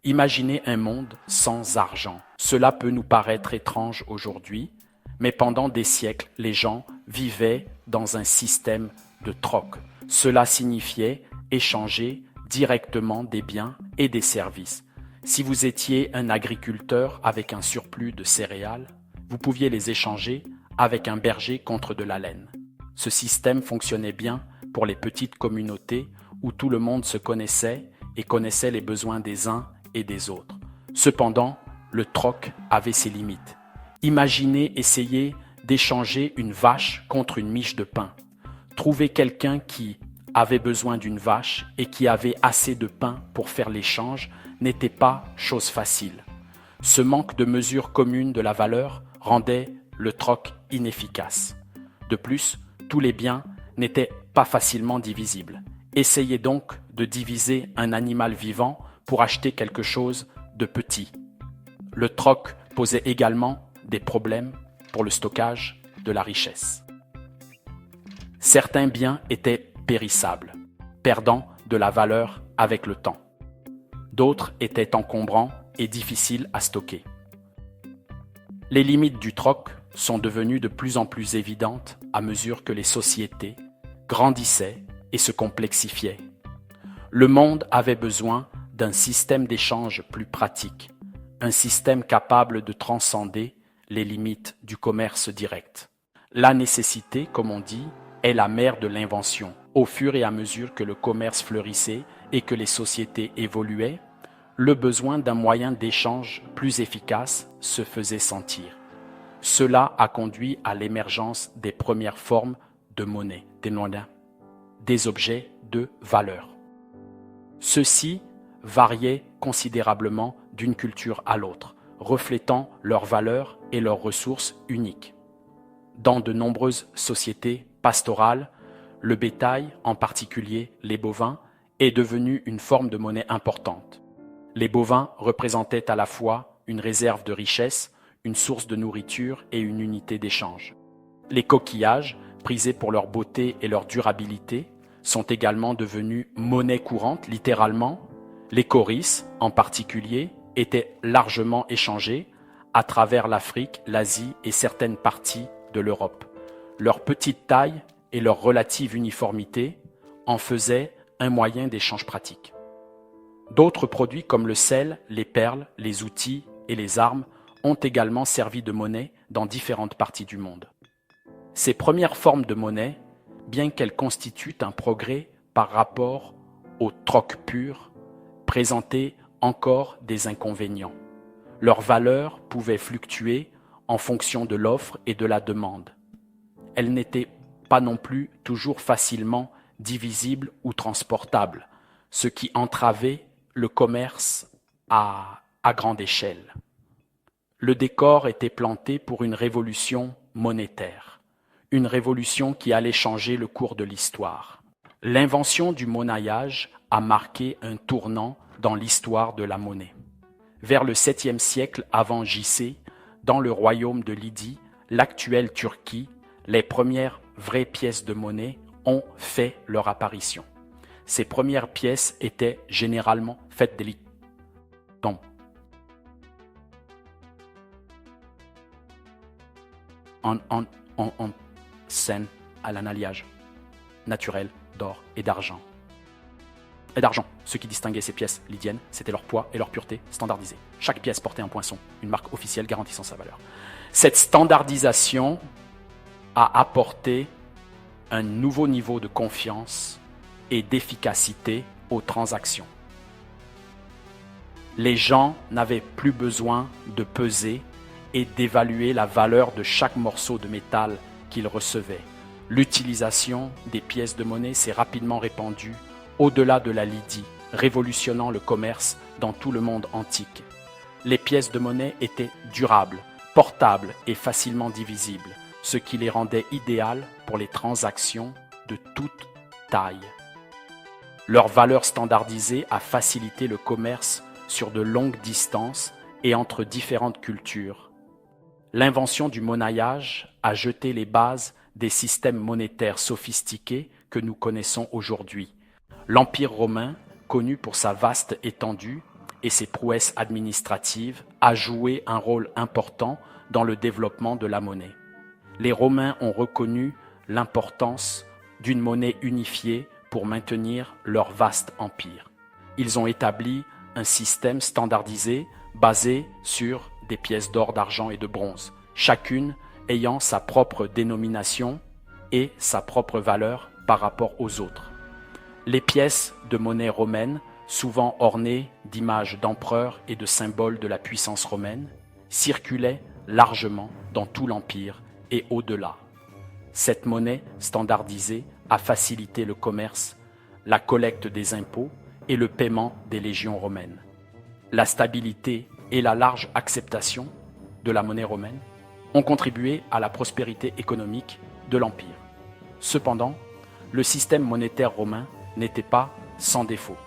Imaginez un monde sans argent. Cela peut nous paraître étrange aujourd'hui, mais pendant des siècles, les gens vivaient dans un système de troc. Cela signifiait échanger directement des biens et des services. Si vous étiez un agriculteur avec un surplus de céréales, vous pouviez les échanger avec un berger contre de la laine. Ce système fonctionnait bien pour les petites communautés où tout le monde se connaissait et connaissait les besoins des uns et des autres. Cependant, le troc avait ses limites. Imaginez essayer d'échanger une vache contre une miche de pain. Trouver quelqu'un qui avait besoin d'une vache et qui avait assez de pain pour faire l'échange n'était pas chose facile. Ce manque de mesure commune de la valeur rendait le troc inefficace. De plus, tous les biens n'étaient pas facilement divisibles. Essayez donc de diviser un animal vivant pour acheter quelque chose de petit. Le troc posait également des problèmes pour le stockage de la richesse. Certains biens étaient périssables, perdant de la valeur avec le temps. D'autres étaient encombrants et difficiles à stocker. Les limites du troc sont devenues de plus en plus évidentes à mesure que les sociétés grandissaient et se complexifiaient. Le monde avait besoin d'un système d'échange plus pratique, un système capable de transcender les limites du commerce direct. La nécessité, comme on dit, est la mère de l'invention. Au fur et à mesure que le commerce fleurissait et que les sociétés évoluaient, le besoin d'un moyen d'échange plus efficace se faisait sentir. Cela a conduit à l'émergence des premières formes de monnaie, des objets de valeur. Ceux-ci variaient considérablement d'une culture à l'autre, reflétant leurs valeurs et leurs ressources uniques. Dans de nombreuses sociétés pastorales, le bétail, en particulier les bovins, est devenu une forme de monnaie importante. Les bovins représentaient à la fois une réserve de richesse, une source de nourriture et une unité d'échange. Les coquillages, prisés pour leur beauté et leur durabilité, sont également devenus monnaie courante, littéralement. Les coris, en particulier, étaient largement échangés à travers l'Afrique, l'Asie et certaines parties de l'Europe. Leur petite taille et leur relative uniformité en faisaient un moyen d'échange pratique. D'autres produits comme le sel, les perles, les outils et les armes ont également servi de monnaie dans différentes parties du monde. Ces premières formes de monnaie, bien qu'elles constituent un progrès par rapport au troc pur, présentaient encore des inconvénients. Leur valeur pouvait fluctuer en fonction de l'offre et de la demande. Elles n'étaient pas non plus toujours facilement divisibles ou transportables, ce qui entravait le commerce à grande échelle. Le décor était planté pour une révolution monétaire, une révolution qui allait changer le cours de l'histoire. L'invention du monnaillage a marqué un tournant dans l'histoire de la monnaie. Vers le 7e siècle avant J.C., dans le royaume de Lydie, l'actuelle Turquie, les premières vraies pièces de monnaie ont fait leur apparition. Ces premières pièces étaient généralement faites de liton. En scène à l'analliage naturel d'or et d'argent. Ce qui distinguait ces pièces lydiennes, c'était leur poids et leur pureté standardisées. Chaque pièce portait un poinçon, une marque officielle garantissant sa valeur. Cette standardisation a apporté un nouveau niveau de confiance et d'efficacité aux transactions. Les gens n'avaient plus besoin de peser et d'évaluer la valeur de chaque morceau de métal qu'ils recevaient. L'utilisation des pièces de monnaie s'est rapidement répandue au-delà de la Lydie, révolutionnant le commerce dans tout le monde antique. Les pièces de monnaie étaient durables, portables et facilement divisibles, ce qui les rendait idéales pour les transactions de toute taille. Leur valeur standardisée a facilité le commerce sur de longues distances et entre différentes cultures. L'invention du monnaillage a jeté les bases des systèmes monétaires sophistiqués que nous connaissons aujourd'hui. L'Empire romain, connu pour sa vaste étendue, et ses prouesses administratives a joué un rôle important dans le développement de la monnaie. Les Romains ont reconnu l'importance d'une monnaie unifiée pour maintenir leur vaste empire. Ils ont établi un système standardisé basé sur des pièces d'or, d'argent et de bronze, chacune ayant sa propre dénomination et sa propre valeur par rapport aux autres. Les pièces de monnaie romaine, souvent ornées d'images d'empereurs et de symboles de la puissance romaine, circulaient largement dans tout l'Empire et au-delà. Cette monnaie standardisée a facilité le commerce, la collecte des impôts et le paiement des légions romaines. La stabilité et la large acceptation de la monnaie romaine ont contribué à la prospérité économique de l'Empire. Cependant, le système monétaire romain n'était pas sans défaut.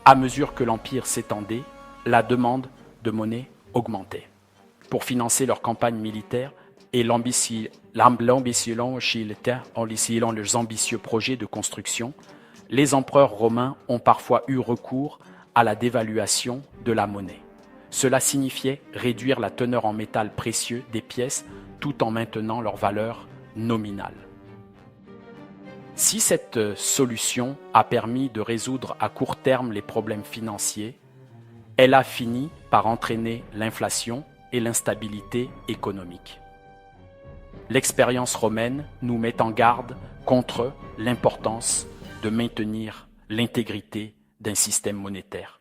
À mesure que l'Empire s'étendait, la demande de monnaie augmentait. Pour financer leurs campagnes militaires et leurs ambitieux projets de construction, les empereurs romains ont parfois eu recours à la dévaluation de la monnaie. Cela signifiait réduire la teneur en métal précieux des pièces tout en maintenant leur valeur nominale. Si cette solution a permis de résoudre à court terme les problèmes financiers, elle a fini par entraîner l'inflation et l'instabilité économique. L'expérience romaine nous met en garde contre l'importance de maintenir l'intégrité d'un système monétaire.